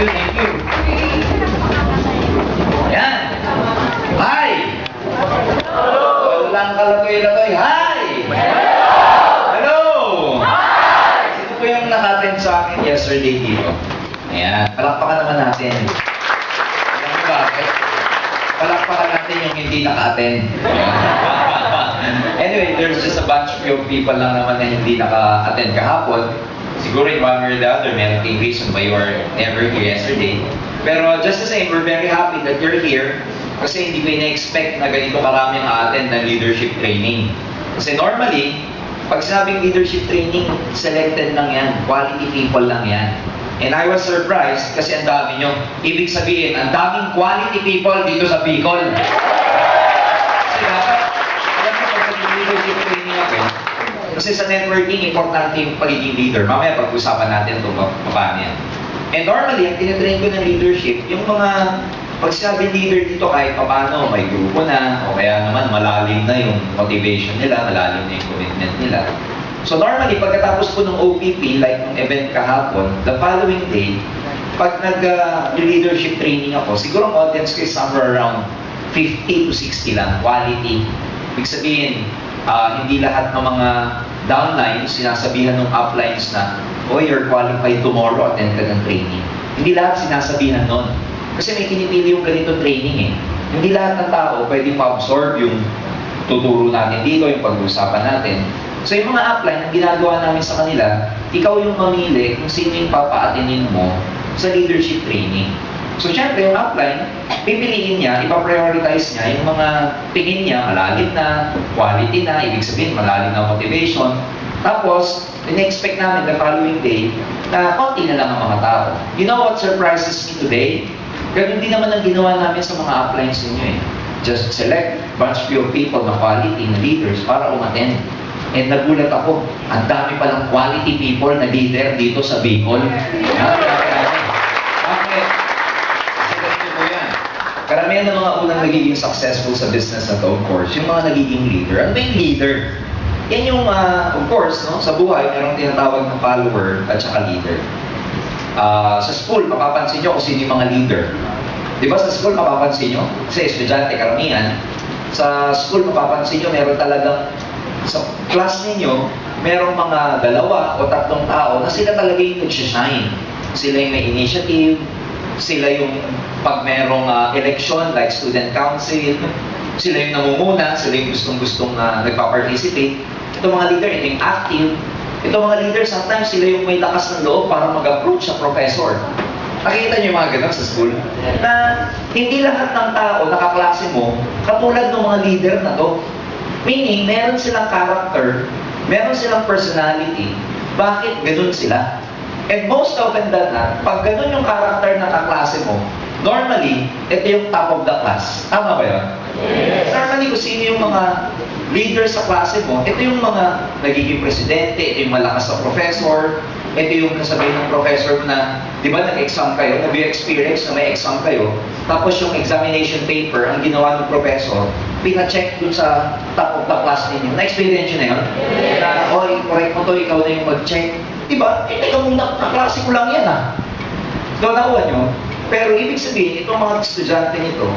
you, thank you. Ayan. Hi! Walang kalatoy-latoy. Hi! Hello! Ito po yung naka-attend sa akin yesterday dito. Ayan. Palakpakan naman natin. Alam mo bakit? Palakpakan natin yung hindi naka-attend. Anyway, there's just a bunch of people lang naman na hindi naka-attend kahapon. Siguro in one way or the other, may reason why you are never here yesterday. Pero just the same, we're very happy that you're here kasi hindi ko ina-expect na ganito karami ang attend ng leadership training. Kasi normally, pag sinabing leadership training, selected lang yan. Quality people lang yan. And I was surprised kasi ang dami nyo. Ibig sabihin, ang daming quality people dito sa Bicol. Kasi dapat, alam mo, pag leadership training ako, kasi sa networking, importante yung pagiging leader. Mamaya pag-usapan natin ito paano yan. And normally, ang tinitrain ko ng leadership, yung mga pag sinabi leader dito kahit paano, may grupo na, o kaya naman malalim na yung motivation nila, malalim na yung commitment nila. So normally, pagkatapos po ng OPP, like ng event kahapon, the following day, pag nag-leadership training ako, siguro ang audience ko is somewhere around 50 to 60 lang, quality. Ibig sabihin, hindi lahat ng mga downlines sinasabihan ng uplines na, oh, you're qualified tomorrow, attend ka ng training. Hindi lahat sinasabihan nun. Kasi may kinipili yung ganito training eh. Hindi lahat ng tao pwede ma-absorb yung tuturo natin dito, yung pag-uusapan natin. So yung mga upline, ang ginagawa namin sa kanila, ikaw yung mamili kung sino yung papa-attendin mo sa leadership training. So syempre yung upline, pipiliin niya, ipaprioritize niya yung mga tingin niya, malalim na, quality na, ibig sabihin malalim na motivation. Tapos, in-expect namin the following day na konti na lang ang mga tao. You know what surprises me today? Ganun din naman ang ginawa namin sa mga uplines ninyo eh. Just select bunch of people na quality na leaders para umattend. And nagulat ako, ang dami palang quality people na leader dito sa Bicol. Bakit? Karamihan ng mga unang nagiging successful sa business na to, of course, yung mga nagiging leader. Ano ba yung leader? Yan yung, of course, no, sa buhay, merong tinatawag na follower at saka leader. Sa school, mapapansin nyo kung sino yung mga leader. Di ba sa school, mapapansin nyo? Kasi estudyante, karamihan. Sa school, mapapansin nyo, meron talagang, sa class ninyo, merong mga 2 o 3 tao na sila talaga yung nag-shine. Sila yung may initiative, sila yung pag merong election like student council, sila yung namumuna, sila yung gustong-gustong nagpa-participate. Ito mga leader, ito yung active. Ito mga leader, sometimes sila yung may lakas ng loob para mag-approach sa professor. Nakikita niyo yung mga ganun sa school? Na hindi lahat ng tao na kaklase mo katulad ng mga leader na to. Meaning, meron silang character, meron silang personality. Bakit ganun sila? And most often than not, pag ganun yung character ng kaklase mo, normally, ito yung top of the class. Tama ba yun? Yes. Normally, kung sino yung mga leader sa klase mo, ito yung mga nagiging presidente, ito yung malakas na professor, ito yung kasabihin ng professor na, di ba nag-exam kayo, nag-experience na may exam kayo, tapos yung examination paper, ang ginawa ng professor, pina-check dun sa top of the class ninyo. Na-experience yun na yun? Yes. Na, oy, correct mo to, ikaw na yung mag-check. Di ba? Ikaw muna, kaklase ko lang yan ah. So, nakuha nyo? Pero ibig sabihin, itong mga estudyante nito,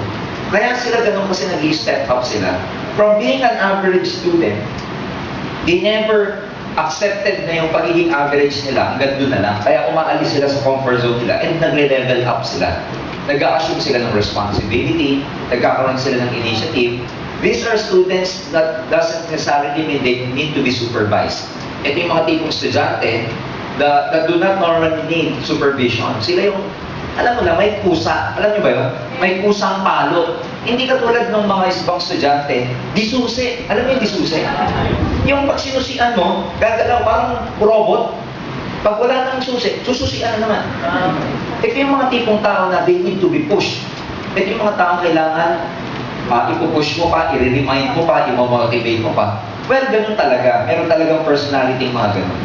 kaya sila ganun kasi nag-step up sila. From being an average student, they never accepted na yung pagiging average nila, hanggang doon na lang. Kaya umaalis sila sa comfort zone nila and nagle-level up sila. Nag-a-assume sila ng responsibility, nagkakaroon sila ng initiative. These are students that doesn't necessarily mean they need to be supervised. Ito yung mga tipong estudyante that do not normally need supervision. Sila yung, alam mo na, may kusa. Alam niyo ba yun? May kusang palo. Hindi katulad ng mga ibang estudyante, disusi. Alam mo yung disusi? Yung pag sinusian mo, gagalaw parang robot. Pag wala nang susi, sususian na naman. Ito yung mga tipong tao na they need to be pushed. Ito yung mga taong kailangan ipupush mo pa, i-remind mo pa, i-motivate mo pa. Well, ganun talaga. Meron talagang personality yung mga ganun.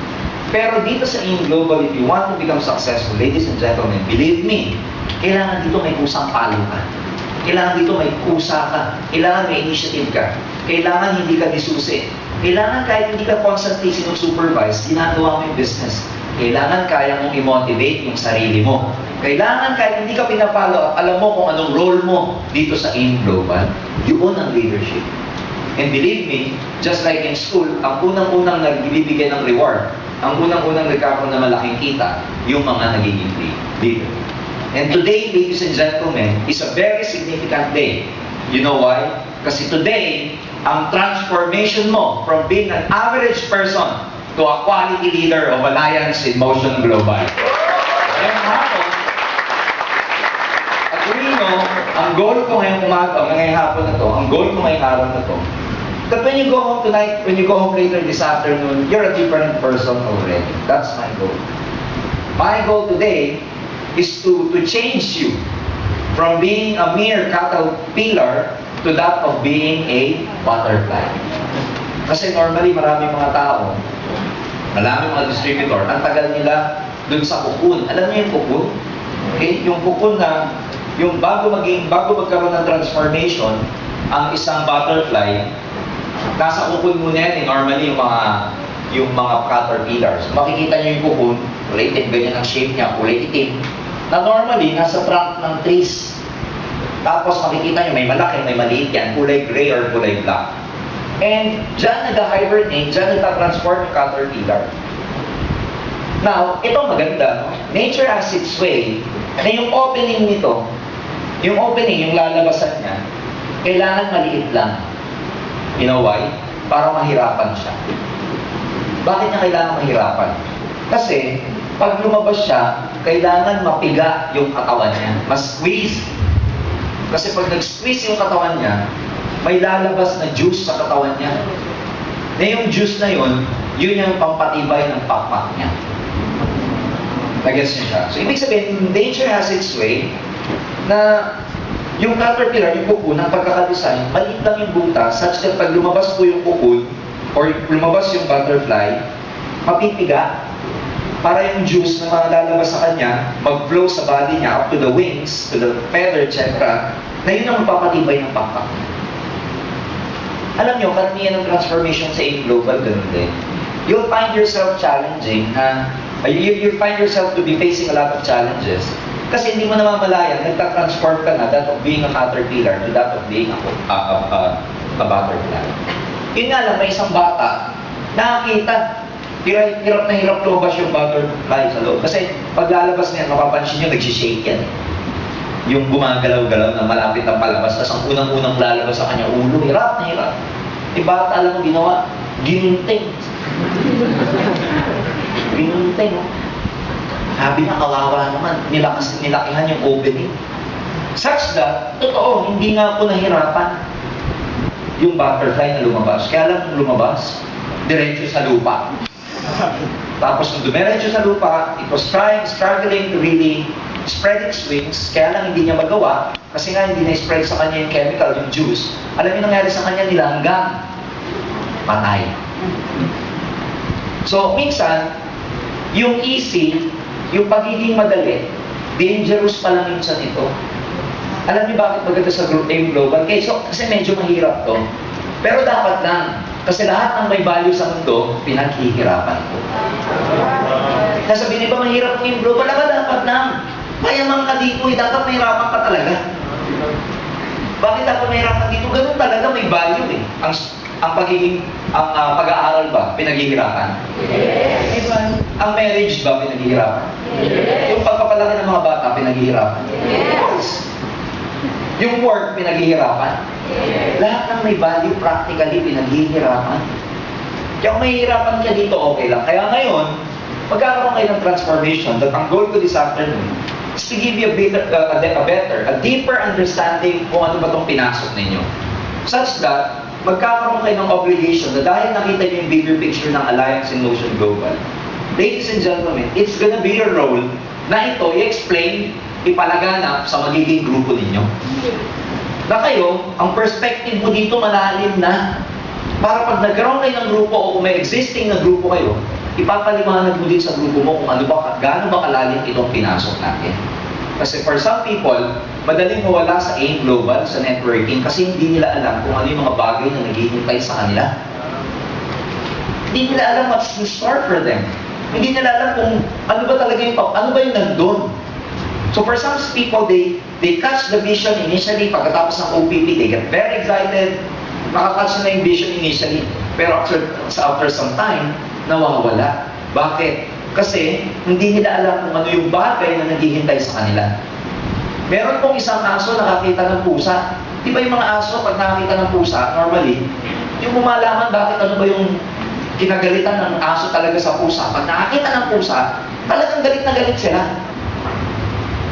Pero dito sa In Global, if you want to become successful, ladies and gentlemen, believe me, kailangan dito may kusang palo ka. Kailangan dito may kusa ka. Kailangan may initiative ka. Kailangan hindi ka disusi. Kailangan kahit hindi ka constantly sinusupervise, ginagawa mo yung business. Kailangan kaya mong i-motivate yung sarili mo. Kailangan kahit hindi ka pinapalo, alam mo kung anong role mo dito sa AIM Global. Yun ang leadership. And believe me, just like in school, ang unang-unang nagbibigay ng reward, ang unang-unang nagkakaroon ng malaking kita, yung mga nagiging leader. And today, ladies and gentlemen, is a very significant day. You know why? Kasi today, ang transformation mo from being an average person to a quality leader of Alliance in Motion Global. Ngayong hapon, at ang goal ko ngayong umaga, ngayong hapon na to, ang goal ko ngayong araw na to, that when you go home tonight, when you go home later this afternoon, you're a different person already. That's my goal. My goal today is to change you from being a mere caterpillar to that of being a butterfly. Kasi normally maraming mga tao, maraming mga distributor, ang tagal nila dun sa cocoon. Alam niyo yung cocoon? Okay? Yung cocoon na, yung bago magkaroon ng transformation, ang isang butterfly, nasa cocoon muna yan, normally yung mga caterpillars. Makikita niyo yung cocoon, kulay itim, ganyan ang shape niya, kulay itim, na normally nasa trunk ng trees. Tapos makikita niyo may malaki, may maliit yan, kulay gray or kulay black. And dyan nag-hibernate, dyan nagta-transform yung caterpillar. Now, ito maganda, no? Nature has its way, na yung opening nito, yung lalabasan niya, kailangan maliit lang. You know why? Para mahirapan siya. Bakit niya kailangan mahirapan? Kasi, pag lumabas siya, kailangan mapiga yung katawan niya. Mas-squeeze. Kasi pag nag-squeeze yung katawan niya, may lalabas na juice sa katawan niya. Na yung juice na yun yung pampatibay ng pakpak niya. Nagets niyo siya? So, ibig sabihin, nature has its way na yung caterpillar, yung cocoon, ang pagkakadesign, maliit lang yung butas, such that pag lumabas po yung cocoon, or lumabas yung butterfly, mapipiga, para yung juice na lalabas sa kanya, mag-flow sa body niya, up to the wings, to the feather, etc., na yun ang magpapatibay ng pakpak. Alam nyo, karamihan ng transformation sa AIM Global, ganun din. You'll find yourself challenging, you'll find yourself to be facing a lot of challenges. Kasi hindi mo namamalayan, nagta-transform ka na that of being a caterpillar to that of being a butterfly. Yun nga lang, may isang bata, nakakita, hirap na hirap lumabas yung butterfly sa loob. Kasi pag lalabas niya, mapapansin nyo, nagsishake yan. Yung gumagalaw-galaw na malapit ang palabas, tapos ang unang-unang lalabas sa kanya, ulo, hirap na hirap. Di bata, alam mo, ginawa, ginunting. Ginunting, oh. Sabi niya, kawawa naman, nilakihan yung opening. Such that, totoo, hindi nga po nahirapan yung butterfly na lumabas. Kaya lang lumabas, diretso sa lupa. Tapos nung dumiretso sa lupa, it was struggling to really spread its wings, kaya lang hindi niya magawa, kasi nga hindi na-spread sa kanya yung chemical, yung juice. Alam niyo nangyari sa kanya, nilanggang. Patay. So, minsan, yung easy, yung pagiging madali, dangerous pa lang minsan ito. Alam niyo bakit maganda sa AIM Global? Kasi medyo mahirap to. Pero dapat lang. Kasi lahat ng may value sa mundo, pinaghihirapan ko. Nasabihin ba mahirap ng AIM Global? Dapat lang. Mayaman ka dito, dapat mahirapan ka talaga. Bakit dapat mahirapan dito? Ganun talaga, may value eh. Ang pag-aaral ba, pinaghihirapan? Yes. Ang marriage ba, pinaghihirapan? Yes. Yung pagpapalaki ng mga bata, pinaghihirapan? Yes. Yung work, pinaghihirapan? Yes. Lahat ng may value, practically, pinaghihirapan. Kaya kung mahihirapan ka dito, okay lang. Kaya ngayon, magkakaroon kayo ng transformation that ang goal ko this afternoon is to give you a deeper understanding kung ano ba itong pinasok ninyo. Such that, magkakaroon kayo ng obligation na dahil nakita niyo yung bigger picture ng Alliance in Motion Global, ladies and gentlemen, it's gonna be your role na ito i-explain, ipalaganap sa magiging grupo ninyo. Na kayo, ang perspective mo dito malalim na para pag nagkaroon kayo ng grupo o kung may existing na grupo kayo, ipapaliwanag mo din sa grupo mo kung gaano ba kalalim itong pinasok natin. Kasi for some people, madaling mawala sa AIM Global, sa networking, kasi hindi nila alam kung ano yung mga bagay na naghihintay sa kanila. Hindi nila alam what's in store for them. Hindi nila alam kung ano ba talaga ano ba yung nandun. So for some people, they catch the vision initially, pagkatapos ng OPP, they get very excited, makakatch na yung vision initially. Pero after some time, nawawala. Bakit? Kasi hindi nila alam kung ano yung bagay na naghihintay sa kanila. Meron pong isang aso nakakita ng pusa. Di ba yung mga aso, pag nakakita ng pusa, normally, yung lumalaman bakit ano ba yung kinagalitan ng aso talaga sa pusa. Pag nakakita ng pusa, talagang galit na galit sila.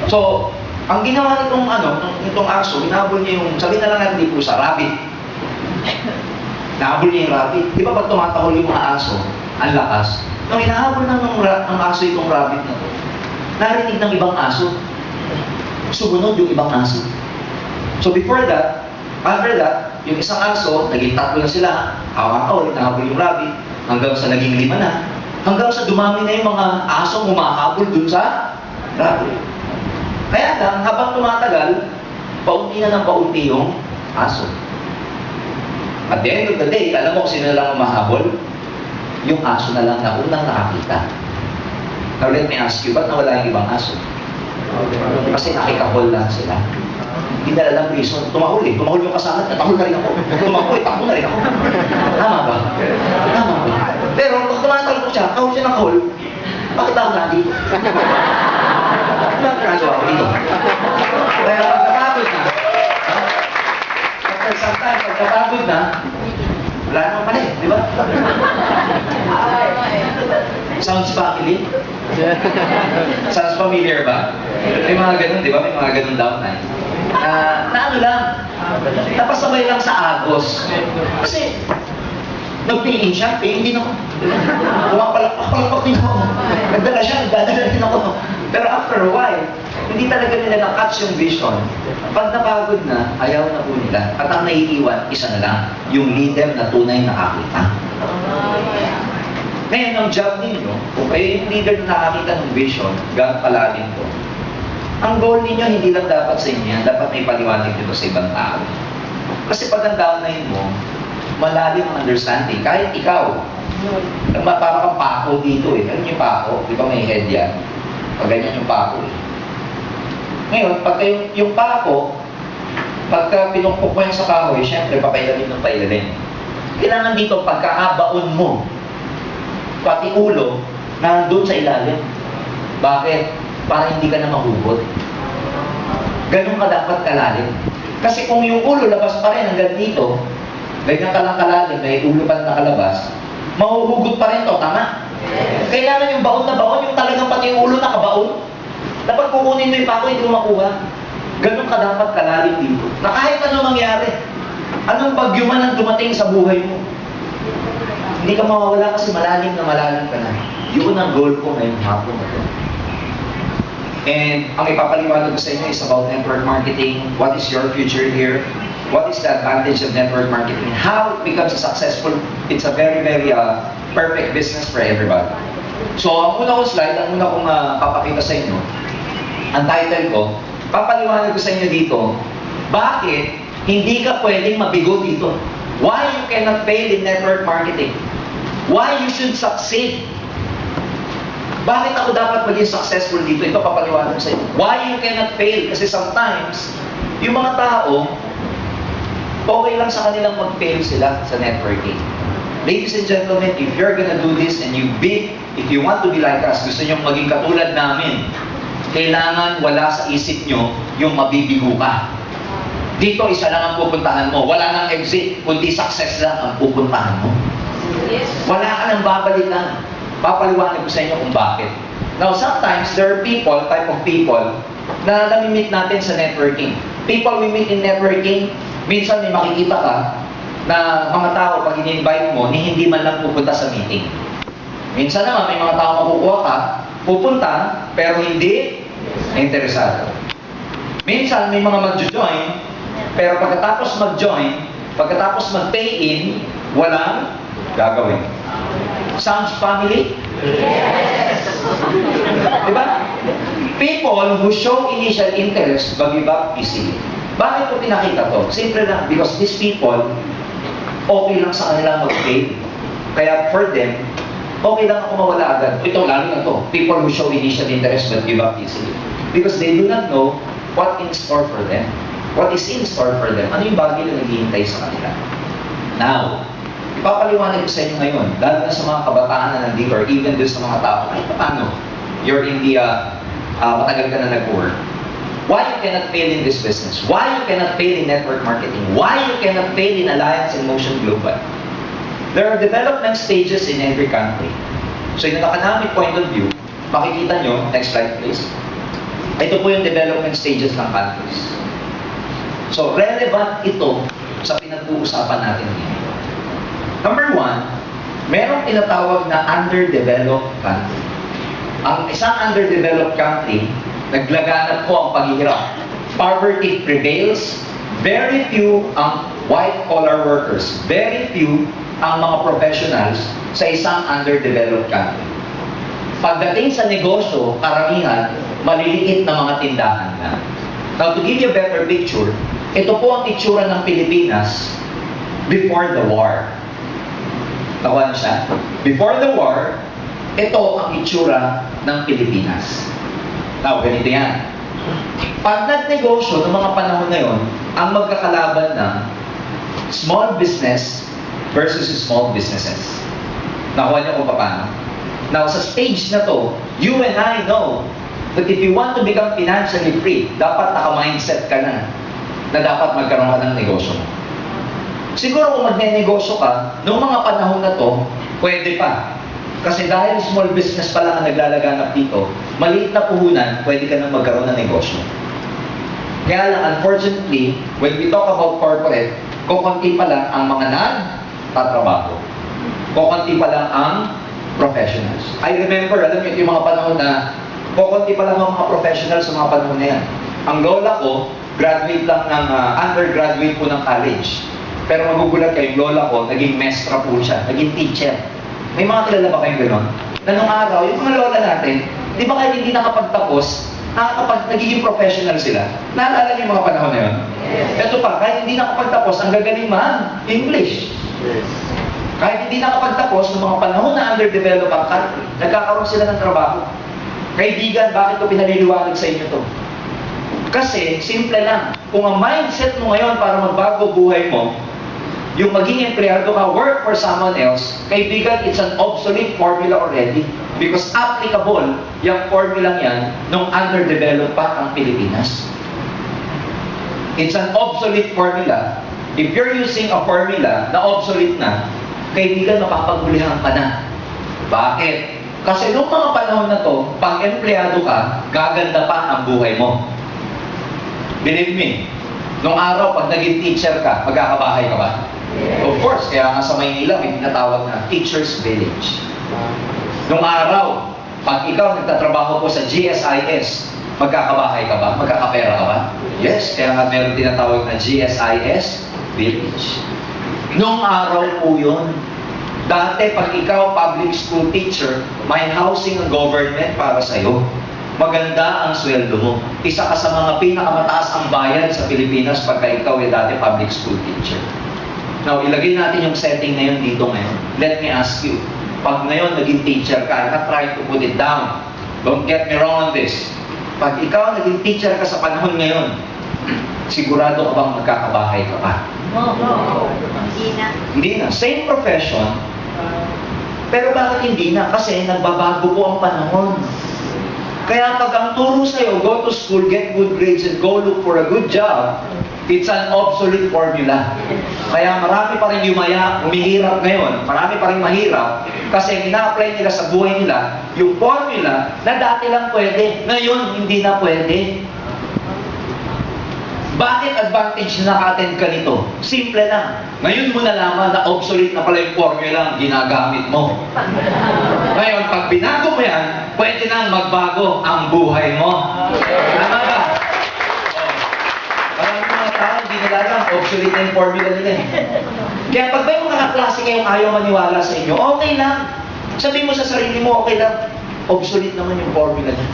So, ang ginawa nitong aso, hinabol niya yung, sabi na lang natin di pusa, rabbit. Nahabol niya yung rabbit. Di ba pag tumatahol yung mga aso, ang lakas. Nung hinahabol ng aso itong rabbit na to, narinig ng ibang aso. Sumunod yung ibang aso. So before that, after that, yung isang aso, naging 3 na sila, hawak-hawak, nahabol yung rabbit, hanggang sa naging 5 na, hanggang sa dumami na yung mga asong humahabol dun sa rabbit. Kaya lang, habang tumatagal, paunti na ng paunti yung aso. At the end of the day, alam mo kung sino lang humahabol? Yung aso na lang na unang nakakita. Now let me ask you, ba't nawala yung ibang aso? Kasi nakikahol lang sila. Hindi na alam reason. Tumahol yung kasama, natahol na rin ako. Takbo na rin ako. Tama ba? Tama ba? Pero pag tumatalog siya, kahol siya ng kahol, bakit ako nandito? Nagkagawa ko dito. Kaya pagkapagod na, after some time, pagkapagod na, wala naman pala eh, di ba? Sounds family? Sounds familiar ba? May mga ganun, di ba? May mga ganun downline. Na ano lang, napasabay lang sa agos. Kasi, nagpingin siya, pingin din ako. Pumapalakpak din ako. Nagdala siya, nagdadala din ako. Pero after a while, hindi talaga nila na-catch yung vision. Pag napagod na, ayaw na po nila. At ang naiiwan, isa na lang, yung leader na tunay nakakita. Ngayon, ang job ninyo, kung kayo yung leader na nakakita ng vision, gano'n palalim ko, ang goal ninyo hindi lang dapat sa inyo yan, dapat may paliwanag dito sa ibang tao. Kasi pag ang downline mo, malalim ang understanding. Kahit ikaw, parang kang pako dito eh. Ano yung pako? Di ba may head yan? Pag ganyan yung pako eh. Ngayon, pagka yung pako, pagka pinukpok mo yan sa kahoy, syempre papailalim ng pailalim. Kailangan dito, pagkaabaon mo, pati ulo, nandun sa ilalim. Bakit? Para hindi ka na mahugot. Ganun ka dapat kalalim. Kasi kung yung ulo labas pa rin hanggang dito, ganyan ka lang kalalim, may ulo pa na nakalabas, mahuhugot pa rin to, tama? Kailangan yung baon na baon, yung talagang pati yung ulo nakabaon. Dapat kukunin mo yung pako, hindi mo makuha. Ganun ka dapat kalalim dito. Na kahit ano mangyari, anong bagyo man ang dumating sa buhay mo, hindi ka mawawala kasi malalim ka na. Yun ang goal ko ngayong hapon na to. And ang ipapaliwanag ko sa inyo is about network marketing. What is your future here? What is the advantage of network marketing? How it becomes a successful, it's a very, very perfect business for everybody. So, ang una kong slide, ang una kong papakita sa inyo, ang title ko, papaliwanag ko sa inyo dito, bakit hindi ka pwedeng mabigo dito? Why you cannot fail in network marketing? Why you should succeed? Bakit ako dapat maging successful dito? Ito papaliwanag ko sa inyo. Why you cannot fail? Kasi sometimes, yung mga tao, okay lang sa kanilang mag-fail sila sa networking. Ladies and gentlemen, if you're gonna do this and if you want to be like us, gusto nyo maging katulad namin, kailangan wala sa isip nyo yung mabibigo ka. Dito, isa lang ang pupuntahan mo. Wala nang exit, kundi success lang ang pupuntahan mo. Wala ka nang babalikan. Papaliwanag ko sa inyo kung bakit. Now, sometimes, there are people, type of people, na nami-meet natin sa networking. People we meet in networking, minsan may makikita ka na mga tao, pag in-invite mo, ni hindi man lang pupunta sa meeting. Minsan naman, may mga tao makukuha ka, pupunta, pero hindi interesado. Minsan, may mga mag-join, pero pagkatapos mag-join, pagkatapos mag-pay-in, walang gagawin. Sounds family? Yes! Diba? People who show initial interest but give up easily. Bakit ko pinakita to? Simple lang. Because these people, okay lang sa kanila mag-pay. Kaya for them, okay lang ako mawala agad. Ito, lalo na to. People who show initial interest but give up easily. Because they do not know what in store for them. What is in store for them. Ano yung bagay na naghihintay sa kanila. Now, ipapaliwanag ko sa inyo ngayon, lalo na sa mga kabataan na nandito or even doon sa mga tao, ay paano? You're in the, matagal ka na nag-work. Why you cannot fail in this business? Why you cannot fail in network marketing? Why you cannot fail in Alliance and Motion Global? There are development stages in every country. So in an economic point of view, makikita nyo, next slide please. Ito po yung development stages ng countries. So relevant ito sa pinag-uusapan natin ngayon. Number one, merong tinatawag na underdeveloped country. Ang isang underdeveloped country, naglaganap po ang paghihirap. Poverty prevails. Very few ang white-collar workers. Very few ang mga professionals sa isang underdeveloped country. Pagdating sa negosyo, karamihan, maliliit na mga tindahan na. Now, to give you a better picture, ito po ang itsura ng Pilipinas before the war. Nakuha siya? Before the war, ito ang itsura ng Pilipinas. Now, ganito yan. Pag nagnegosyo ng mga panahon na yon, ang magkakalaban ng small business versus small businesses. Nakuha niyo kung paano? Now, sa stage na to, you and I know that if you want to become financially free, dapat naka-mindset ka na dapat magkaroon ka ng negosyo. Siguro kung magne-negosyo ka, noong mga panahon na to, pwede pa. Kasi dahil small business pa lang ang naglalaganap dito, maliit na puhunan, pwede ka nang magkaroon ng negosyo. Kaya lang, unfortunately, when we talk about corporate, kukunti pa lang ang mga nagtatrabaho. Kukunti pa lang ang professionals. I remember, alam niyo, yung mga panahon na kukunti pa lang ang mga professionals sa mga panahon na yan. Ang lola ko, graduate lang ng undergraduate po ng college. Pero magugulat kayo, yung lola ko, naging mestra po siya, naging teacher. May mga kilala ba kayong gano'n? Na nung araw, yung mga lola natin, di ba kahit hindi nakapagtapos, nagiging professional sila? Naalala niyo yung mga panahon na yun? Yes. Ito pa, kahit hindi nakapagtapos, ang gagaling English. Yes. Kahit hindi nakapagtapos, ng mga panahon na underdeveloped ang country, nagkakaroon sila ng trabaho. Kaibigan, bakit ko pinaliliwanag sa inyo to? Kasi, simple lang. Kung ang mindset mo ngayon para magbago buhay mo, yung maging empleyado ka, work for someone else, kaibigan, it's an obsolete formula already. Because applicable yung formula yan nung underdeveloped pa ang Pilipinas. It's an obsolete formula. If you're using a formula na obsolete na, kaibigan, mapapagbulihan ka na. Bakit? Kasi nung mga panahon na to, pag empleyado ka, gaganda pa ang buhay mo. Believe me, nung araw, pag naging teacher ka, magkakabahay ka ba? Of course, kaya nga sa Maynila, may tinatawag na Teacher's Village. Nung araw, pag ikaw nagtatrabaho po sa GSIS, magkakabahay ka ba? Magkakapera ka ba? Yes, kaya nga meron tinatawag na GSIS Village. Nung araw po yun, dati pag ikaw public school teacher, may housing ang government para sa'yo. Maganda ang sweldo mo. Isa ka sa mga pinakamataas ang bayad sa Pilipinas pagka ikaw ay dati public school teacher. Now, ilagay natin yung setting na yun dito ngayon. Let me ask you, pag ngayon naging teacher ka, I'm not trying to put it down. Don't get me wrong on this. Pag ikaw naging teacher ka sa panahon ngayon, sigurado ka bang magkakabahay ka pa? No. Hindi na. Hindi na. Same profession, pero bakit hindi na? Kasi nagbabago po ang panahon. Kaya pag ang turo sa'yo, go to school, get good grades, and go look for a good job, it's an obsolete formula. Kaya marami pa rin humihirap ngayon, marami pa rin mahirap, kasi ina-apply nila sa buhay nila yung formula na dati lang pwede, ngayon hindi na pwede. Bakit advantage na naka-attend ka nito? Simple lang. Ngayon mo nalaman na obsolete na pala yung formula ang ginagamit mo. Ngayon, pag binago mo yan, pwede nang magbago ang buhay mo. Tama ba? Parang mga tao, hindi nila alam, obsolete na yung formula nila. Kaya pag may mga kaklase kayong ayaw maniwala sa inyo, okay lang. Sabihin mo sa sarili mo, okay lang. Obsolete naman yung formula niya.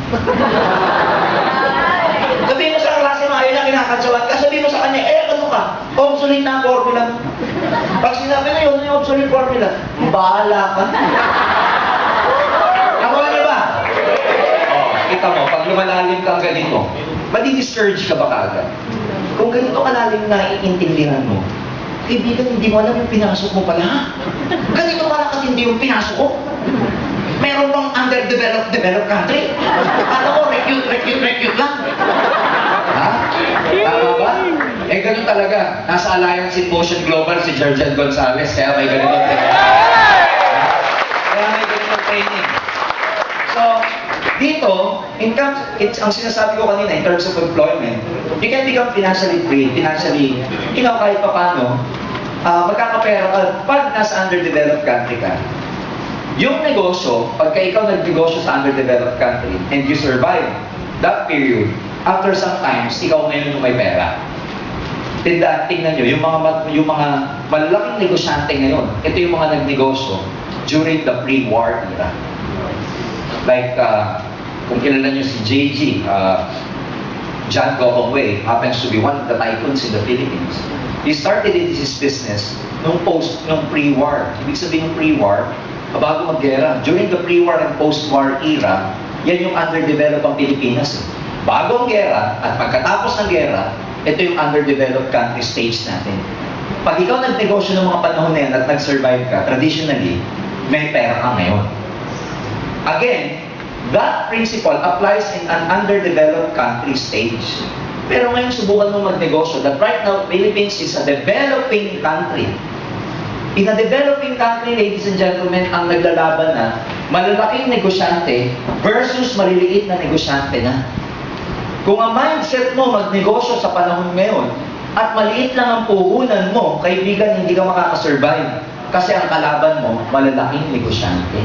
Sabihin mo sa klase mo, ayaw na kinakatsawan ka. Sabihin mo sa kanya, ano ka? Obsolete na ang formula. Pag sinabi na yun, yung obsolete formula, bahala ka. nakita mo, pag lumalalim kang ganito, madi-discourage ka ba kaagad? Kung ganito kalalim na iintindihan mo, kaibigan, hindi mo alam yung pinasok mo pala. Ganito pala katindi yung pinasok ko. Meron bang developed country? Alam ko, recute lang. Ha? Tama ba? Eh, ganun talaga. Nasa Alliance in Motion Global si Jerjan Gonzalez, kaya may ganitong training. Kaya may ganitong training. So, dito, ang sinasabi ko kanina in terms of employment, you can become financially free, kahit pa paano, magkakapera ka pag nasa underdeveloped country ka. Yung negosyo, pagka ikaw nagnegosyo sa underdeveloped country and you survive that period, after some times, ikaw ngayon yung may pera. Tingnan nyo, yung mga malalaking negosyante ngayon, ito yung mga nagnegosyo during the pre-war era. Like, kung kilala nyo si JG, John Gokongwei happens to be one of the tycoons in the Philippines. He started his business nung pre-war. Ibig sabihin ng pre-war, bago mag-gera. During the pre-war and post-war era, yan yung underdeveloped ang Pilipinas. Bago ang gera at pagkatapos ng gera, ito yung underdeveloped country stage natin. Pag ikaw nagnegosyo ng mga panahon na yan at nag-survive ka, traditionally, may pera ka ngayon. Again, that principle applies in an underdeveloped country stage. Pero ngayon subukan mo magnegosyo that right now, Philippines is a developing country. In a developing country, ladies and gentlemen, ang naglalaban na malalaking negosyante versus maliliit na negosyante na. Kung ang mindset mo magnegosyo sa panahon ngayon at maliit lang ang puhunan mo, kaibigan, hindi ka makakasurvive kasi ang kalaban mo, malalaking negosyante.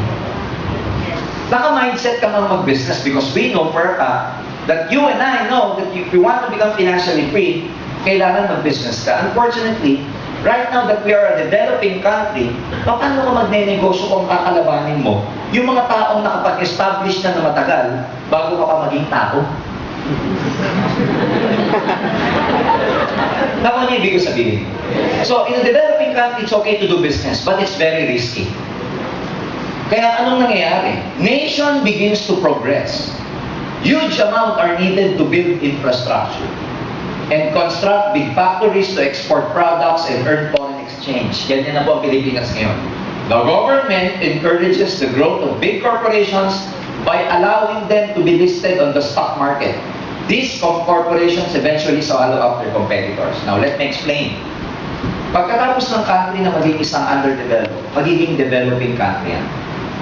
Naka-mindset ka nga mag-business because we know for a fact that you and I know that if you want to become financially free, kailangan mag-business ka. Unfortunately, right now that we are a developing country, paano ka magne-negosyo kung kakalabanin mo yung mga taong nakapag-establish na matagal bago ka pa maging tao? Naku, ano yung ibig ko sabihin? So, in a developing country, it's okay to do business, but it's very risky. Kaya anong nangyayari? Nation begins to progress. Huge amount are needed to build infrastructure and construct big factories to export products and earn foreign exchange. Yan na po ang Pilipinas ngayon. The government encourages the growth of big corporations by allowing them to be listed on the stock market. These corporations eventually swallow up their competitors. Now, let me explain. Pagkatapos ng country na magiging isang underdeveloped, magiging developing country yan,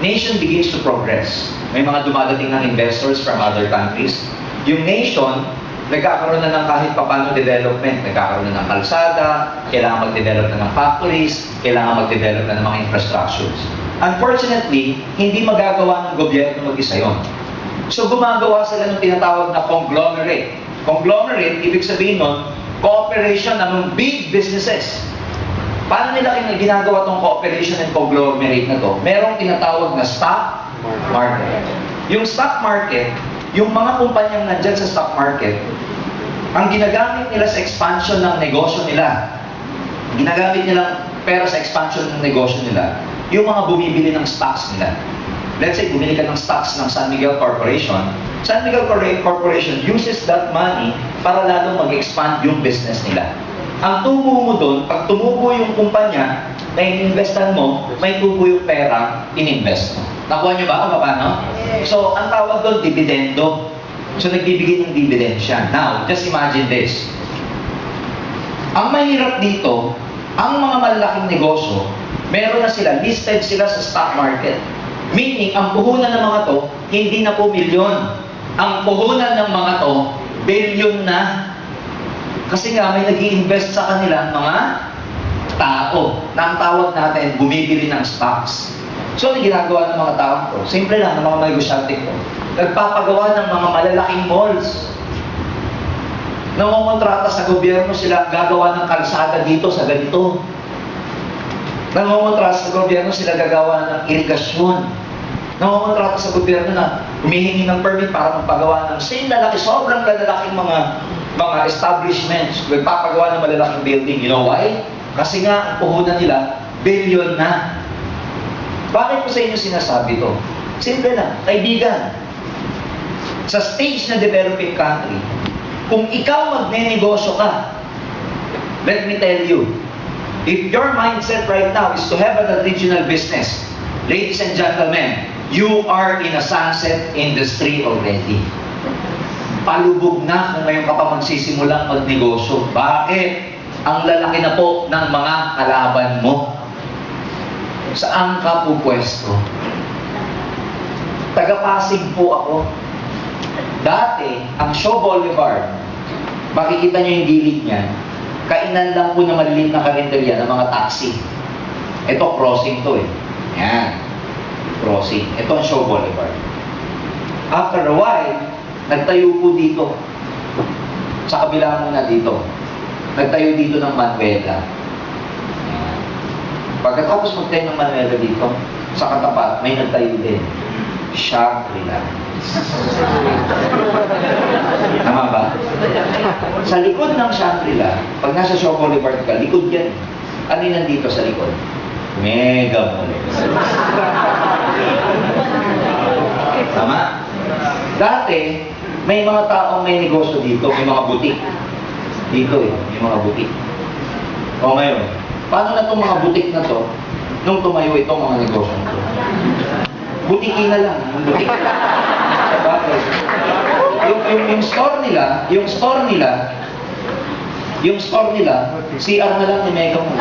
nation begins to progress. May mga dumadating ng investors from other countries. Yung nation, nagkakaroon na ng kahit papano development. Nagkakaroon na ng kalsada, kailangan mag-develop na ng factories, kailangan mag-develop na ng mga infrastructures. Unfortunately, hindi magagawa ng gobyerno mag-isa yun. So gumagawa sila ng tinatawag na conglomerate. Conglomerate, ibig sabihin nun, cooperation ng big businesses. Paano nila ginagawa itong cooperation and conglomerate na to? Merong tinatawag na stock market. Yung stock market, yung mga kumpanyang nandyan sa stock market, ang ginagamit nila sa expansion ng negosyo nila, ginagamit nilang pera sa expansion ng negosyo nila, yung mga bumibili ng stocks nila. Let's say, bumili ka ng stocks ng San Miguel Corporation. San Miguel Corporation uses that money para lalong mag-expand yung business nila. Ang tubo mo doon, pag tumubo yung kumpanya na ininvestan mo, may tubo yung pera, ininvest mo. Nakuha niyo ba kung paano? So, ang tawag doon, dividendo. So, nagbibigay ng dividend siya. Now, just imagine this. Ang mahirap dito, ang mga malalaking negosyo, meron na sila, listed sila sa stock market. Meaning, ang puhunan ng mga to, hindi na po milyon. Ang puhunan ng mga to, bilyon na. Kasi nga, may nag-i-invest sa kanila mga tao na ang tawag natin, bumibili ng stocks. So, ano ginagawa ng mga tao to? Simple lang, ng mga negosyante ko. Nagpapagawa ng mga malalaking malls. Nangongontrata sa gobyerno sila, gagawa ng kalsada dito sa ganito. Nangongontrata sa gobyerno sila, gagawa ng irigasyon. Nangongontrata sa gobyerno na humihingi ng permit para magpagawa ng same lalaki, sobrang lalaking mga establishments, nagpapagawa ng malalaking building. You know why? Kasi nga, ang puhunan nila, billion na. Bakit ko sa inyo sinasabi to? Simple lang, kaibigan. Sa stage na developing country, kung ikaw magnenegosyo ka, let me tell you, if your mindset right now is to have an original business, ladies and gentlemen, you are in a sunset industry already. Palubog na kung ngayon ka pa magsisimulang magnegosyo. Bakit? Ang lalaki na po ng mga kalaban mo. Saan ka po pwesto? Taga-Pasig po ako. Dati, ang Shaw Boulevard, makikita nyo yung gilid niya, kainan lang po na maliliit na karinderya ng mga taxi. Ito, crossing to eh. Yan. Crossing. Ito ang Shaw Boulevard. After a while, nagtayo po dito. Sa kabila muna dito. Nagtayo dito ng Manuela. Yan. Pagkatapos magtayo ng Manuela dito, sa katapat, may nagtayo din. Shangri-La. Tama ba? Sa likod ng Shangri-La, pag nasa Shaw Boulevard ka, likod yan. Ano yung nandito sa likod? Mega Mall. Tama? Dati, may mga taong may negosyo dito, may mga butik. Dito eh, may mga butik. O ngayon, paano na itong mga butik na to, nung tumayo itong mga negosyo na to? Butiki na lang, butik. Bakit? Yung store nila, CR na lang ni Mega Mall.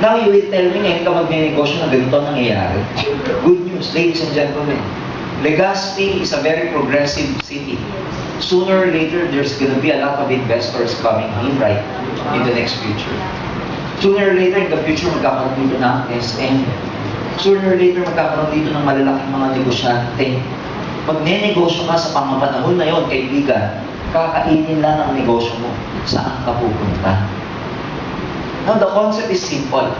Now you will tell me ngayon ka magnenegosyo na ganito nangyayari. Good news, ladies and gentlemen. Legazpi is a very progressive city. Sooner or later, there's gonna be a lot of investors coming in right in the next future. Sooner or later, in the future, magkakaroon dito ng SM. Sooner or later, magkakaroon dito ng malalaking mga negosyante. Magnenegosyo ka sa pangapanahon na yon, kaibigan, kakainin lang ang negosyo mo. Saan ka pupunta? Now, the concept is simple.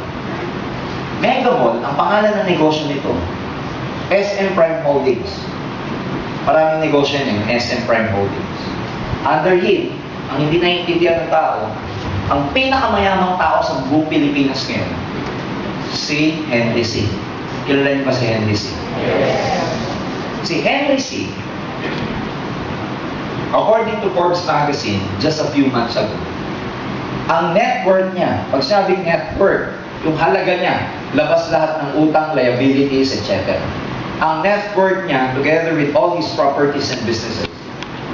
Mega Mall, ang pangalan ng negosyo nito, SM Prime Holdings. Maraming negosyo yun, SM Prime Holdings. Underhill, ang hindi naiintindihan ng tao, ang pinakamayamang tao sa buong Pilipinas ngayon, si Henry C. Kilala niyo ba si Henry C? Yes. Si Henry C, according to Forbes magazine, just a few months ago, ang net worth niya, pag sabing net worth, yung halaga niya, labas lahat ng utang, liabilities, etc. Ang net worth niya, together with all his properties and businesses,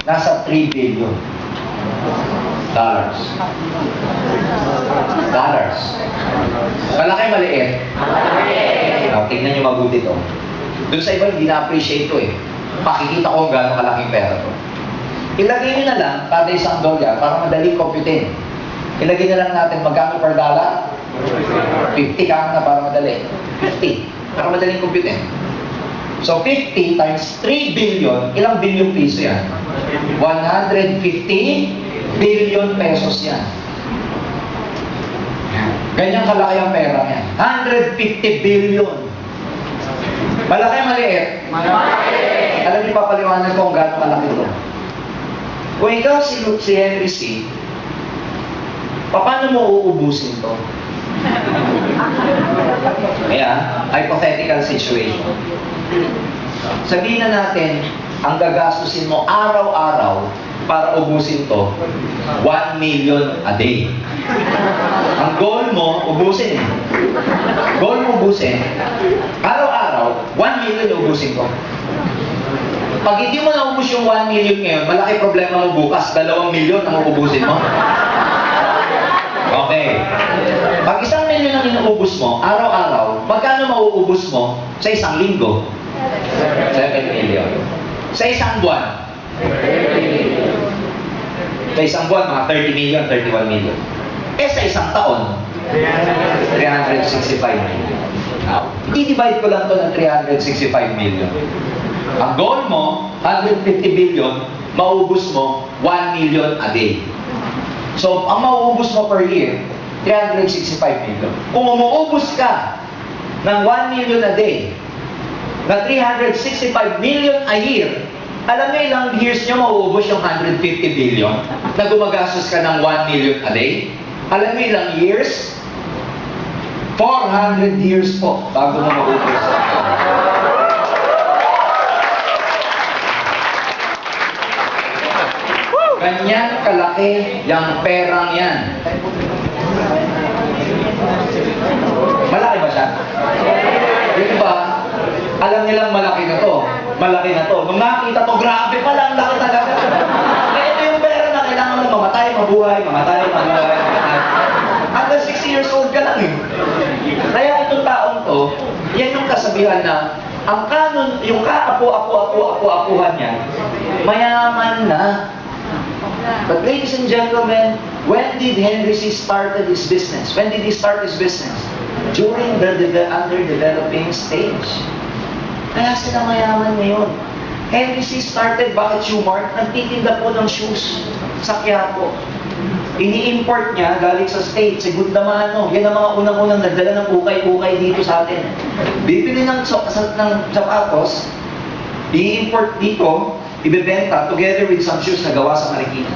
nasa $3 billion. Dollars. Malaki, maliit? Now, tingnan niyo mabuti to. Doon sa iba, hindi na-appreciate ko eh. Pakikita ko kung gaano kalaking pera to. Ilagay niyo na lang, kada $1 para madaling computin. Ilagay na lang natin magkano per dollar? 50 ka na para madali. 50. Para madaling computin. So, 50 times 3 billion, ilang bilyong piso yan? 150 billion pesos yan. Ganyan kalaki ang pera niya. 150 billion. Malaki, maliit? Malaki. Alam niyo, papaliwanag ko kung gaano malaki ito. Kung ikaw si Henry C., paano mo uubusin to? Kaya, hypothetical situation. Sabihin na natin, ang gagastusin mo araw-araw para ubusin to, 1 million a day. Ang goal mo, ubusin. Goal mo ubusin, araw-araw, 1 million ubusin ko. Pag hindi mo naubos yung 1 million ngayon, malaki problema mo bukas, 2 million ang ubusin mo. Okay. Pag 1 million ang inuubos mo, araw-araw, magkano mauubos mo sa isang linggo? 7 million. Sa isang buwan? Sa isang buwan, mga 30 million, 31 million. Eh, sa isang taon, 365 million. Now, i-divide ko lang to ng 365 million. Ang goal mo, 150 billion, mauubos mo 1 million a day. So, ang mauubos mo per year, 365 million. Kung umuubos ka ng 1 million a day, na 365 million a year, alam niyo ilang years niyo mauubos yung 150 billion na gumagastos ka ng 1 million a day? Alam niyo ilang years? 400 years po bago mo maubos. Ganyan kalaki yung perang yan. Malaki ba siya? Yung iba, alam nilang malaki na to. Malaki na to. Nung nakita to, grabe pala, ang laki talaga. Kaya ito yung pera na kailangan mo mamatay, mabuhay, mamatay, mabuhay. Hanggang 60 years old ka lang eh. Kaya itong taong to, yan yung kasabihan na ang kanon, yung kaapo-apuhan niya, mayaman na. But ladies and gentlemen, when did Henry C. started his business? When did he start his business? During the underdeveloping stage. Kaya sila mayaman ngayon. Henry C. started, bakit Shoemart? Nagtitinda po ng shoes sa Quiapo. Ini-import niya galing sa States, segunda mano. Yan ang mga unang-unang nagdala ng ukay-ukay dito sa atin. Bibili ng sapatos, i-import dito, ibebenta together with some shoes na gawa sa Marikina.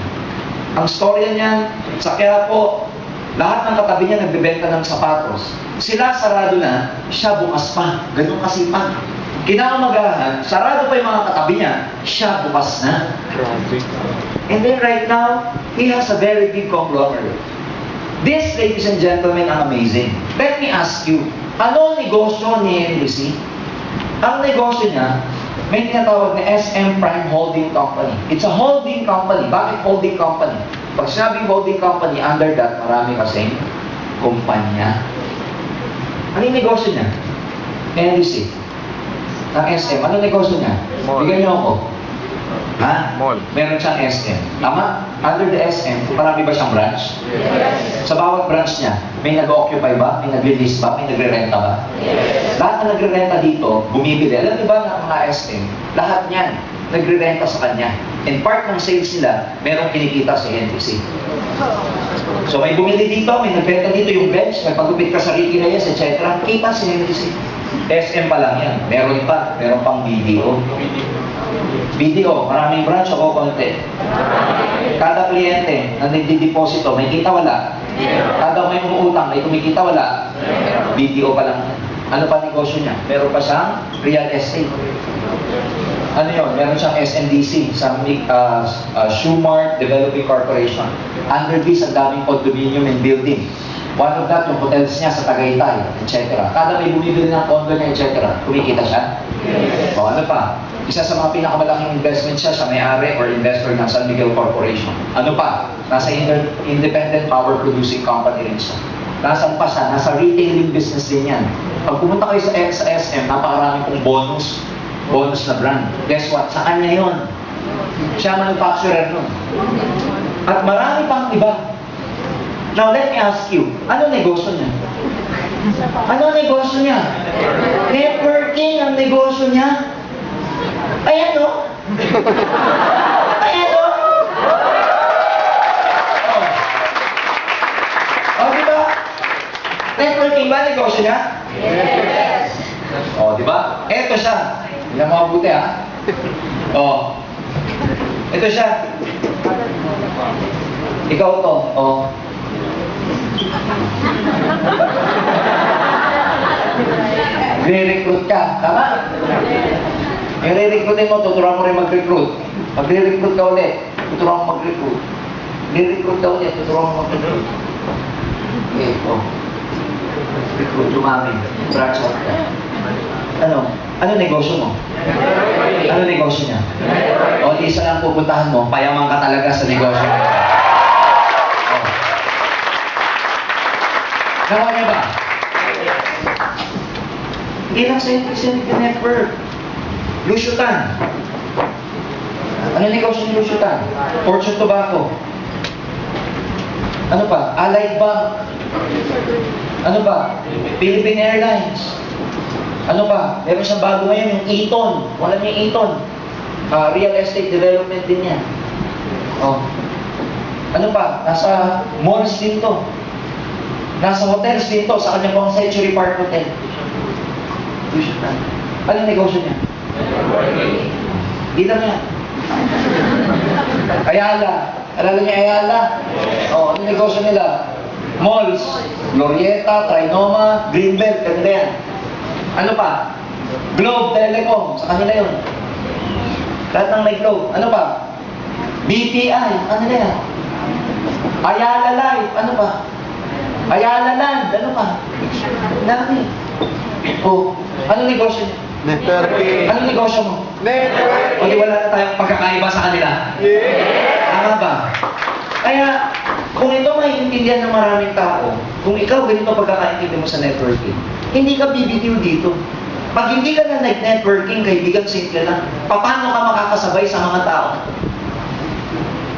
Ang storya niyan, sa Quiapo, lahat ng katabi niya nagbebenta ng sapatos. Sila sarado na, siya bukas pa. Ganun kasipag. Kinaumagahan, sarado pa yung mga katabi niya, siya bukas na. And then right now, he has a very big conglomerate. This, ladies and gentlemen, ang amazing. Let me ask you, ano ang negosyo ni Henry C? Ang negosyo niya, may tinatawag na SM Prime Holding Company. It's a holding company. Bakit holding company? Pag sinabing holding company, under that, marami kasing kumpanya. Ano yung negosyo niya? Henry C. Ang SM. Ano negosyo niya? Mall. Bigyan niyo ako. Ha? Mall. Meron siyang SM. Tama? Under the SM, marami ba siyang branch? Yes. Sa bawat branch niya, may nag-occupy ba? May nag-release ba? May nagre-renta ba? Yes. Lahat na nagre-renta dito, bumibili. Alam niyo ba ng mga SM, lahat niyan, nagre-renta sa kanya. And part ng sales nila, merong kinikita si Henry C. So may bumili dito, may nagbenta dito yung bench, may pagupit ka sa Ricky Reyes, etc. Kita si Henry C. SM pa lang yan. Meron pang BDO. BDO, maraming branch o konti? Kada kliyente na nagdideposito, may kita wala? Kada may umuutang, may kumikita wala? BDO pa lang. Ano pa negosyo niya? Meron pa siyang real estate. Ano yun? Meron siyang SNDC, sa Shoemart Developing Corporation. Under this, ang daming condominium and building. One of that, yung hotels niya sa Tagaytay, etc. Kada may bumibili ng condo niya, etc. Kumikita siya? Yes. O ano pa? Isa sa mga pinakamalaking investment siya may-ari or investor ng San Miguel Corporation. Ano pa? Nasa independent power producing company rin siya. Nasaan pa siya? Nasa retailing business din yan. Pag pumunta kayo sa SM, napakaraming pong bonus na brand. Guess what? Sa kanya yun. Siya manufacturer nun. At marami pang iba. Now, let me ask you, ano negosyo niya? Ano negosyo niya? Networking ang negosyo niya. Ayan o. Ayan o. O, diba? Networking ba negosyo niya? Yes. O, diba? Eto siya. Hindi mo mabuti ha. O. Ito siya. Ikaw to. O. Re-recruit ka. Tama? Yung re-recruitin mo, tuturuan mo rin mag-recruit. Mag-re-recruit ka ulit, tuturuan mo mag-recruit. Re-recruit ka ulit, tuturuan mo mag-recruit. Okay, oh. Recruit, lumami. Branch out ka. Ano? Ano negosyo mo? Ano negosyo niya? O, isa lang pupuntahan mo, payaman ka talaga sa negosyo. Oh. Nawa niya ba? Hindi lang sa Infinity Network. Lusyutan. Ano negosyo ni Lusyutan? Fortune Tobacco. Ano pa? Allied Bank. Ano ba? Philippine Airlines. Ano ba? Meron siyang bago ngayon, yung Eton. Wala niya yung Eton. Real estate development din yan. Oh. Ano pa? Nasa malls din to. Nasa hotels din to. Sa kanya pang Century Park Hotel. Lusyutan. Anong negosyo niya? Di lang yan. Ayala. Alala niya Ayala? O, ano negosyo nila? Malls. Glorieta, Trinoma, Greenbelt, kanila yan. Ano pa? Globe Telecom, sa kanila yun. Lahat ng may Globe. Ano pa? BPI, ano na yan? Ayala Life, ano pa? Ayala Land, ano pa? Dami. Oh, ano negosyo niya? Networking. Anong negosyo mo? O di wala na tayong pagkakaiba sa kanila? Tama ba? Kaya, kung ito maiintindihan ng maraming tao, kung ikaw ganito pagkakaintindi mo sa networking, hindi ka bibitiw dito. Pag hindi ka na nag-networking, kaibigan, simple lang. Paano ka makakasabay sa mga tao?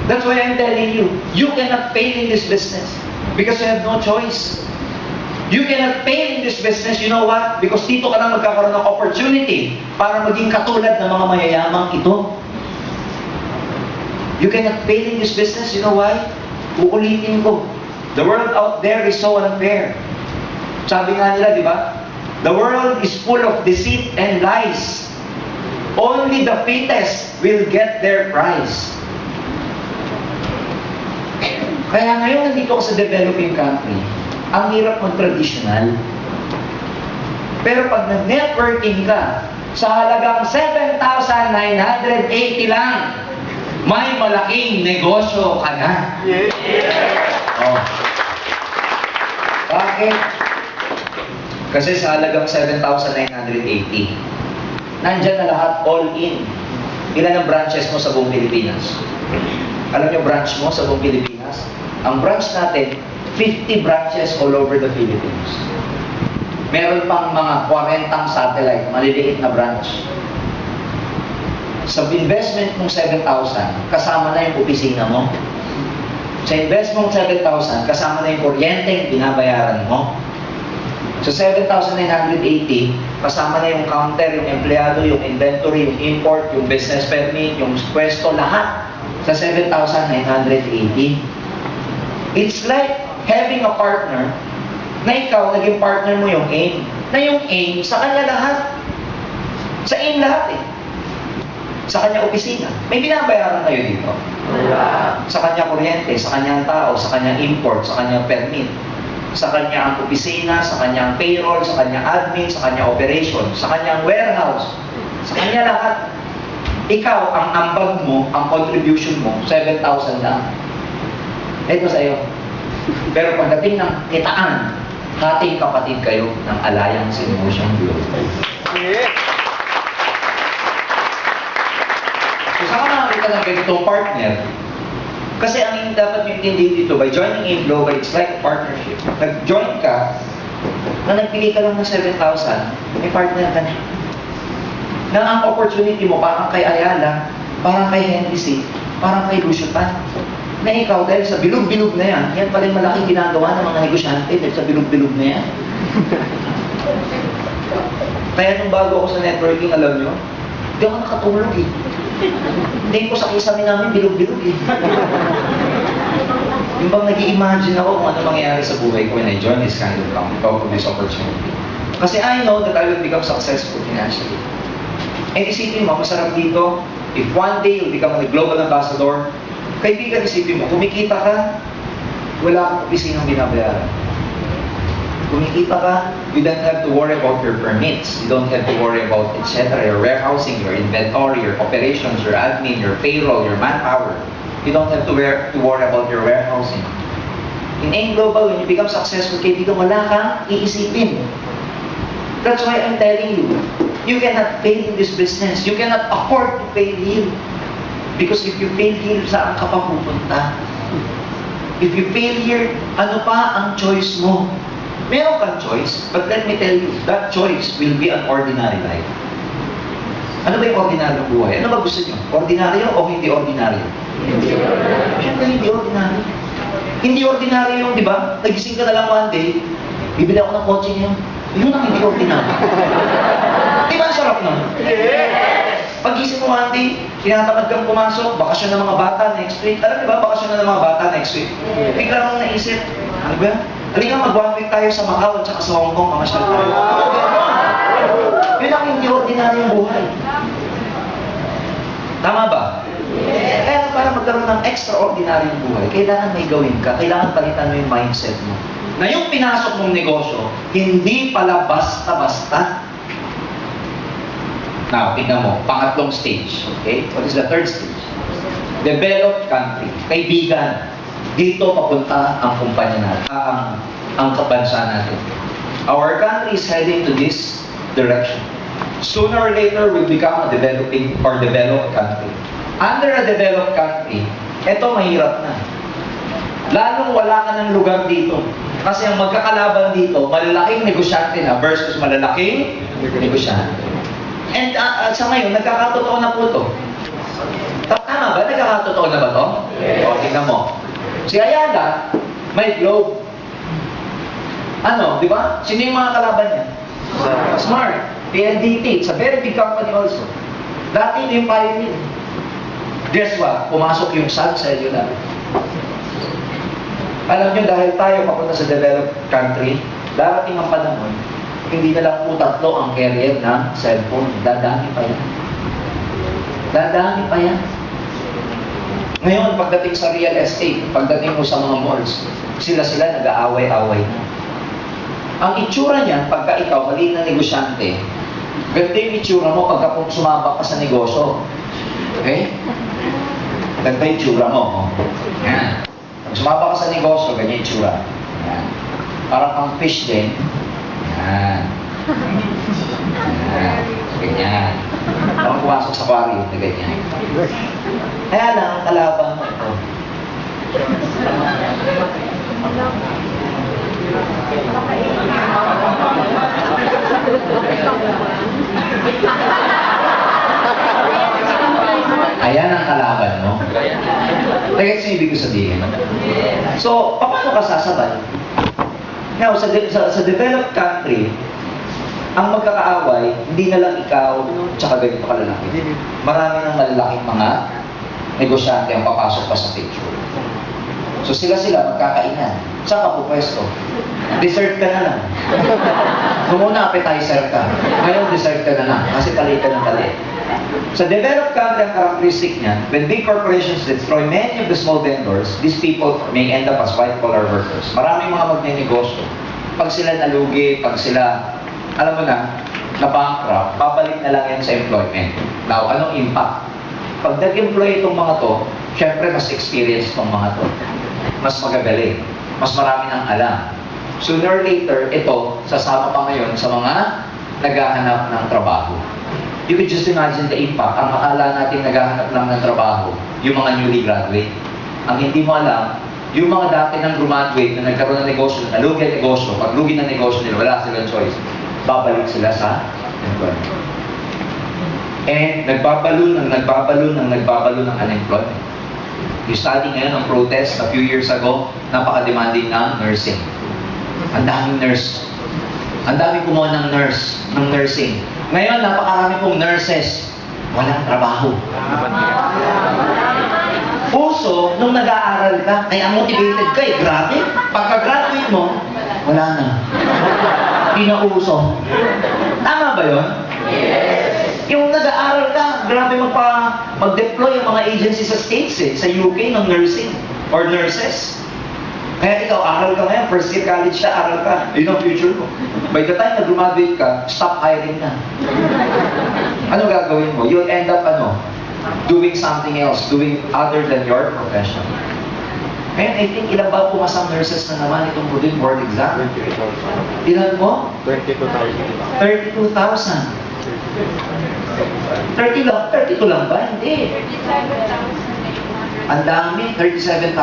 That's why I'm telling you, you cannot fail in this business because you have no choice. You cannot fail in this business, you know what? Because dito ka lang magkakaroon ng opportunity para maging katulad ng mga mayayamang ito. You cannot fail in this business, you know why? Uulitin ko. The world out there is so unfair. Sabi nga nila, di ba? The world is full of deceit and lies. Only the fittest will get their prize. Kaya ngayon nandito ko sa developing country, ang hirap mag-traditional. Pero pag nag-networking ka, sa halagang 7,980 lang, may malaking negosyo ka na. Oh. Bakit? Kasi sa halagang 7,980, nandyan na lahat all in. Ilan ang branches mo sa buong Pilipinas? Alam niyo branch mo sa buong Pilipinas? Ang branch natin, 50 branches all over the Philippines. Meron pang mga 40 satellite, maliliit na branch. Sa investment mong 7,000, kasama na yung opisina mo. Sa investment mong 7,000, kasama na yung kuryente, binabayaran mo. Sa 7,980, kasama na yung counter, yung empleyado, yung inventory, yung import, yung business permit, yung pwesto, lahat sa 7,980. It's like having a partner na ikaw, naging partner mo yung AIM. Na yung AIM, sa kanya lahat. Sa AIM lahat eh. Sa kanya opisina. May binabayaran kayo dito. Sa kanya kuryente, sa kanya tao, sa kanya import, sa kanya permit. Sa kanya ang opisina, sa kanya ang payroll, sa kanya admin, sa kanya operation, sa kanya warehouse. Sa kanya lahat. Ikaw, ang ambag mo, ang contribution mo, 7,000 lang. Ito sa iyo. Pero pagdating ng kitaan, hating kapatid kayo ng Alliance in Motion Global. So saka makakita ng ganitong partner, kasi ang dapat nyo intindihin dito, by joining in Global, it's like a partnership. Nag-join ka, na nagpili ka lang ng 7,000, may partner ka na. Na ang opportunity mo, parang kay Ayala, parang kay Henry C, parang kay Lucio Pan, na ikaw, dahil sa bilog-bilog na yan, yan pala yung malaking ginagawa ng mga negosyante, dahil sa bilog-bilog na yan. Kaya nung bago ako sa networking, alam nyo, hindi ako nakatulog eh. Hindi ko sa kisame namin, bilog-bilog eh. Yung bang nag-i-imagine ako kung ano mangyayari sa buhay ko when I join this kind of company, of this opportunity. Kasi I know that I will become successful financially. And isipin mo, masarap dito, if one day you'll become a global ambassador, kaibigan, isipin mo, kumikita ka, wala kang opisinang binabayaran. Kumikita ka, you don't have to worry about your permits. You don't have to worry about etc. Your warehousing, your inventory, your operations, your admin, your payroll, your manpower. You don't have to worry about your warehousing. In AIM Global, when you become successful, kaibigan, wala kang iisipin. That's why I'm telling you, you cannot fail in this business. You cannot afford to fail here. Because if you fail here, saan ka pa pupunta? If you fail here, ano pa ang choice mo? Meron kang choice, but let me tell you, that choice will be an ordinary life. Ano ba yung ordinaryong buhay? Ano ba gusto nyo? Ordinaryo o hindi ordinaryo? Siyempre hindi ordinaryo. Hindi ordinaryo yung, di ba? Nagising ka na lang one day, bibili ako ng kotse niyo. Yun ang hindi ordinaryo. Di ba ang sarap nun? Pag-isip mo one day, tinatamad kang pumasok, bakasyon ng mga bata next week. Alam niyo ba, bakasyon na ng mga bata next week? Bigla mong naisip, ano ba? Halika mag-one week tayo sa Macau at saka sa Hong Kong, mamasyal tayo. Yun ang hindi ordinaryong buhay. Tama ba? Kaya para magkaroon ng extraordinaryong buhay, kailangan may gawin ka, kailangan palitan mo yung mindset mo. Na yung pinasok mong negosyo, hindi pala basta-basta. Now, tingnan mo, pangatlong stage. Okay? What is the third stage? developed country, kaibigan, dito papunta ang kumpanya natin, ang kabansa natin. Our country is heading to this direction. Sooner or later, we'll become a developing or developed country. Under a developed country, ito mahirap na. Lalong wala ka ng lugar dito. Kasi ang magkakalaban dito, malalaking negosyante na versus malalaking negosyante. And sa ngayon, nagkakatotoo na po ito. Tama ba? Nagkakatotoo na ba ito? O, tingnan mo. Si Ayala, may globe. Ano, di ba? Sino yung mga kalaban niya? Smart. PLDT. It's a very big company also. Dati ito yung pioneer. Guess what? Pumasok yung SAD sa Ayala. Alam nyo, dahil tayo papunta sa developed country, darating ang panahon, hindi na lang po 3 ang carrier ng cellphone. Dadami pa yan. Dadami pa yan. Ngayon, pagdating sa real estate, pagdating mo sa mga malls, sila nag-aaway-aaway na. Ang itsura niyan, pagka ikaw, mali na negosyante, ganda yung itsura mo pagka kung sumabak ka sa negosyo. Okay? Ganda yung itsura mo. Yan. Pag sumabak ka sa negosyo, ganyan yung itsura. Yan. Parang pang fish din. Yan. Yan. Ganyan. Parang pumasok sa aquarium na ganyan. Kaya lang, ang kalaban mo ito. Ayan ang kalaban mo. Gets yung ibig ko sabihin. So, paano ka sasabay? Now, sa developed country, ang magkakaaway, hindi na lang ikaw tsaka ganito kalalaki. Marami ng malalaking mga negosyante ang papasok pa sa picture. So sila magkakainan. Saan ka pupwesto? Dessert ka na lang. Kung muna appetizer ka. Ngayon dessert ka na lang. Kasi palit ka ng palit. Sa developed country, ang characteristic niya, when big corporations destroy many of the small vendors, these people may end up as white-collar workers. Maraming mga magnenegosyo. Pag sila nalugi, pag sila, alam mo na bankrupt, babalik na lang yan sa employment. Now, anong impact? Pag nag-employ itong mga to, syempre mas experience itong mga to. Mas magagaling. Mas marami nang alam. Sooner or later, ito, sasama pa ngayon sa mga naghahanap ng trabaho. You could just imagine the impact. Ang akala natin naghahanap lang ng trabaho, yung mga newly graduate. Ang hindi mo alam, yung mga dati nang graduate na nagkaroon ng negosyo, nalugi ang negosyo, pag lugi ng negosyo nila, wala silang choice. Babalik sila sa employment. And nagbabalo ng unemployment. You study ngayon ang protest a few years ago, napaka-demanding ng nursing. Ang daming nurse. Ang daming kumuha ng nursing. Ngayon, napakarami pong nurses. Walang trabaho. Puso, nung nag-aaral ka, kaya motivated ka eh. Grabe. Pagka-graduate mo, wala na. Hindi na uso. Tama ba yun? Yes. Yung nag-aaral ka, grabe mag-deploy ang mga agency sa States eh, sa UK ng nursing or nurses. Kaya ikaw, aral ka ngayon, first year college ka, aral ka. Yun ang future mo. By the time na graduate ka, stop hiring na. Ano gagawin mo? You'll end up doing something else, doing other than your profession. Ngayon, I think ilan ba pumasang nurses na naman itong board exam? Ilan mo? 32,000. 32,000. 32 lang ba? Hindi. 37,800. Ang dami, 37,000.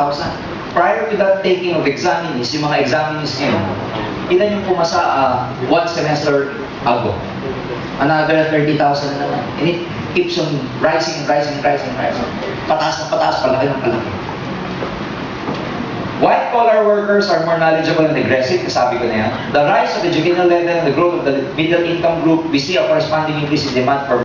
Prior to that taking of examinees, yung mga examinees niyo, ilan yung pumasa 1 semester ago? Another 30,000 na naman. And it keeps on rising. Pataas ng pataas, palaki ng palaki. White-collar workers are more knowledgeable and aggressive, kasabi ko na yan. The rise of the educational level and the growth of the middle income group, we see a corresponding increase in demand for